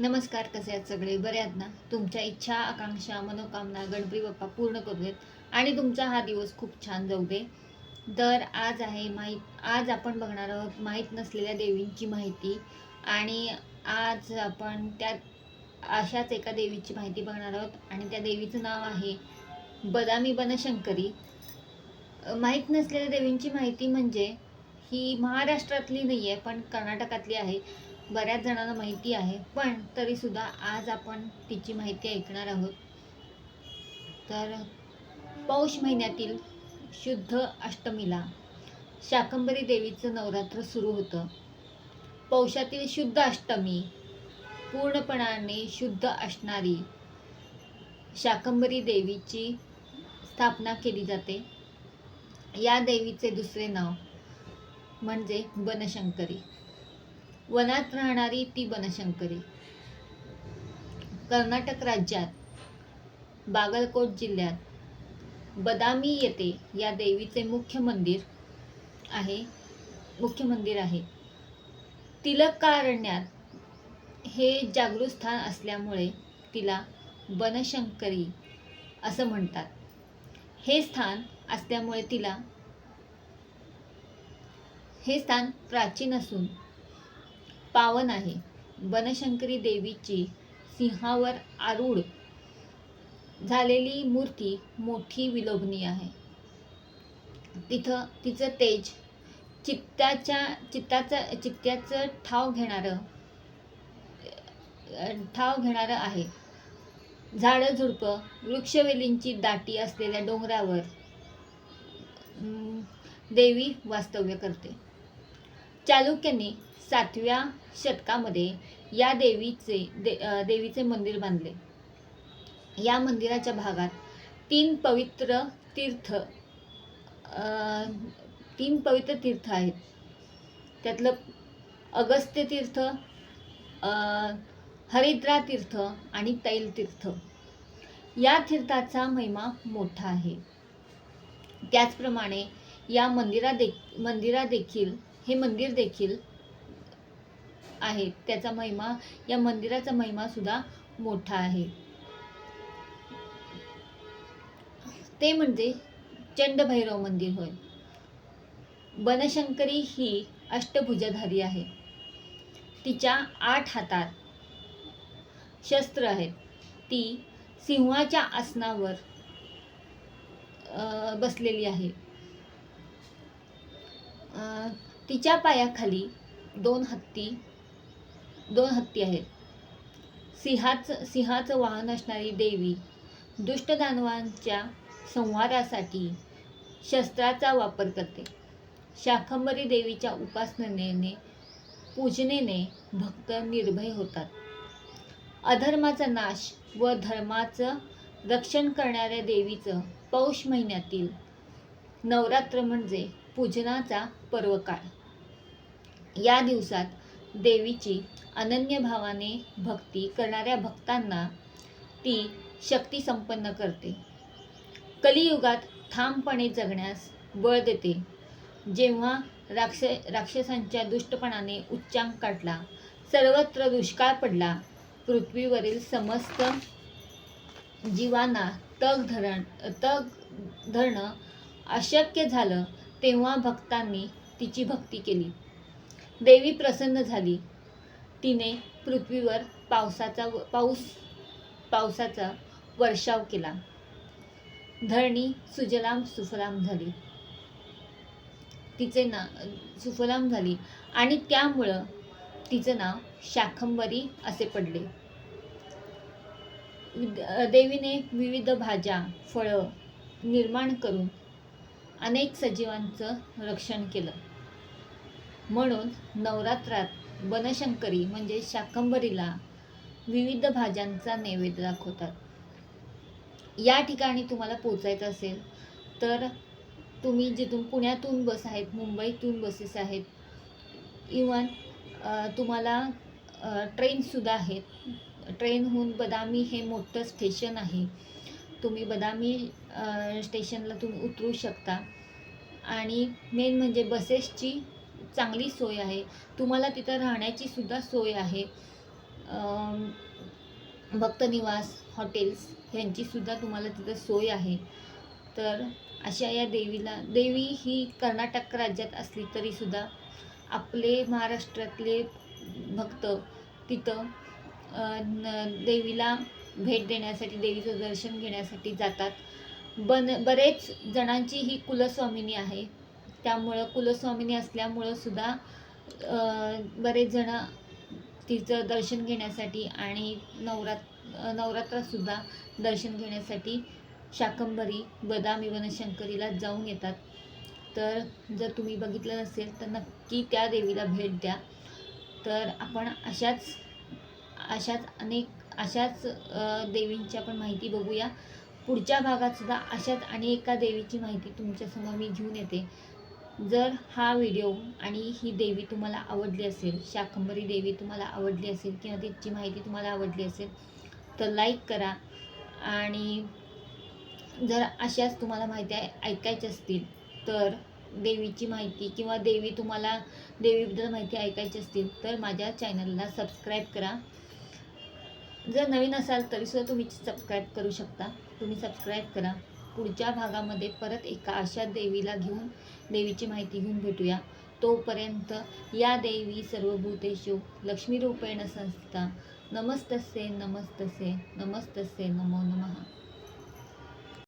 नमस्कार, कसे आहेत सगळे? बरे आहात ना? तुमच्या इच्छा, आकांक्षा, मनोकामना गणपती बाप्पा पूर्ण करू देत आणि तुमचा हा दिवस खूप छान जाऊ दे. तर आज आपण बघणार आहोत माहीत नसलेल्या देवींची माहिती. आणि आज आपण अशाच एका देवीची माहिती बघणार आहोत आणि त्या देवीचं नाव आहे बदामी बनशंकरी. माहीत नसलेल्या देवींची माहिती म्हणजे ही महाराष्ट्रातली नाही आहे, पण कर्नाटकातली आहे. बऱ्याच जणांना माहिती आहे, पण तरीसुद्धा आज आपण तिची माहिती ऐकणार आहोत. तर पौष महिन्यातील शुद्ध अष्टमीला शाकंभरी देवीचं नवरात्र सुरू होतं. पौषातील शुद्ध अष्टमी पूर्णपणाने शुद्ध असणारी शाकंभरी देवीची स्थापना केली जाते. या देवीचे दुसरे नाव म्हणजे बनशंकरी. वनात राहणारी ती बनशंकरी. कर्नाटक राज्यात बागलकोट जिल्ह्यात बदामी येथे या देवीचे मुख्य मंदिर आहे. तिलकारण्यात हे जागृत स्थान असल्यामुळे तिला बनशंकरी असं म्हणतात. हे स्थान प्राचीन असून पावन आहे. बनशंकरी देवीची सिंहावर आरूढ झालेली मूर्ती मोठी विलोभनीय आहे. तिचं तेज चित्त्याचं ठाव घेणारं आहे. झाडं झुडपं वृक्षवेलींची दाटी असलेल्या डोंगरावर देवी वास्तव्य करते. चालुक्यांनी 7व्या शतकामध्ये या देवीचे मंदिर बांधले. या मंदिराच्या भागात तीन पवित्र तीर्थ आहेत. त्यातलं अगस्त्य तीर्थ, हरिद्रा तीर्थ आणि तैल तीर्थ. या तीर्थाचा महिमा मोठा आहे. त्याचप्रमाणे या मंदिर देखील आहे. या मंदिराचा महिमा सुद्धा मोठा आहे. ते म्हणजे चंडभैरव मंदिर होय. बनशंकरी ही अष्टभुजाधारी आहे. तिच्या 8 हातात शस्त्र आहेत. ती सिंहाच्या आसनावर बसलेली आहे. तिच्या पायाखाली दोन हत्ती आहेत. सिंहाचं वाहन असणारी देवी दुष्टदानवांच्या संहारासाठी शस्त्राचा वापर करते. शाकंभरी देवीच्या उपासनेने पूजनेने भक्त निर्भय होतात. अधर्माचा नाश व धर्माचं रक्षण करणाऱ्या देवीचं पौष महिन्यातील नवरात्र म्हणजे पूजनाचा पर्वकाळ. या दिवसात देवीची अनन्य भावाने भक्ती करणाऱ्या भक्तांना ती शक्ती संपन्न करते. कलियुगात ठामपणे जगण्यास बळ देते. जेव्हा राक्षसांच्या दुष्टपणाने उच्चांक काढला, सर्वत्र दुष्काळ पडला, पृथ्वीवरील समस्त जीवांना तग धरणं अशक्य झालं, तेव्हा भक्तांनी तिची भक्ती केली. देवी प्रसन्न झाली. तिने पृथ्वीवर पावसाचा वर्षाव केला. धरणी सुजलाम सुफलाम झाली आणि त्यामुळं तिचं नाव शाकंभरी असे पडले. देवीने विविध भाज्या, फळं निर्माण करून अनेक सजीवांचं रक्षण केलं. म्हणून नवरात्रात बनशंकरी म्हणजे शाकंभरीला विविध भाज्यांचा नैवेद्य दाखवतात. या ठिकाणी तुम्हाला पोचायचं असेल तर तुम्ही जिथून पुण्यातून बस आहेत, मुंबईतून बसेस आहेत, इवन तुम्हाला ट्रेनसुद्धा आहेत. ट्रेनहून बदामी हे मोठं स्टेशन आहे. तुम्ही बदामी स्टेशनला तुम्ही उतरू शकता. आणि मेन म्हणजे बसेसची चांगली सोय आहे. तुम्हाला तिथं राहण्याची सुद्धा सोय आहे. भक्तनिवास हॉटेल्स ह्यांचीसुद्धा तुम्हाला तिथं सोय आहे. तर अशा या देवी ही कर्नाटक राज्यात असली तरीसुद्धा आपले महाराष्ट्रातले भक्त तिथं देवीला भेट देण्यासाठी, देवीचं दर्शन घेण्यासाठी जातात. बरेच जणांची ही कुलस्वामिनी आहे. त्यामुळं कुलस्वामिनी असल्यामुळं सुद्धा बरेच जण तिचं दर्शन घेण्यासाठी आणि नवरात्रातसुद्धा दर्शन घेण्यासाठी शाकंभरी बदामी वनशंकरीला जाऊन येतात. तर जर तुम्ही बघितलं नसेल तर नक्की त्या देवीला भेट द्या. तर आपण अशाच देवींची आपण माहिती बघूया. पुढच्या भागात सुद्धा अशाच अनेका देवीची माहिती तुमच्यासमोर मी घेऊन येते. जर हा व्हिडिओ आणि ही देवी तुम्हाला आवडली असेल, शाकंभरी देवी तुम्हाला आवडली असेल किंवा तिची माहिती तुम्हाला आवडली असेल तर लाईक करा. आणि जर अशाच तुम्हाला माहिती ऐकायची असतील तर देवीची माहिती किंवा देवीबद्दल माहिती ऐकायची असतील तर माझ्या चॅनलला सबस्क्राईब करा. जर नवीन असाल तरीसुद्धा तुम्ही सबस्क्राईब करू शकता. तुम्ही सबस्क्राईब करा. पुढच्या भागामध्ये परत एका अशा देवीची माहिती घेऊन भेटूया. तोपर्यंत या देवी सर्वभूतेषु लक्ष्मीरूपेण संस्थिता. नमस्तस्ये नमस्तस्ये नमस्तस्ये नमो नमः.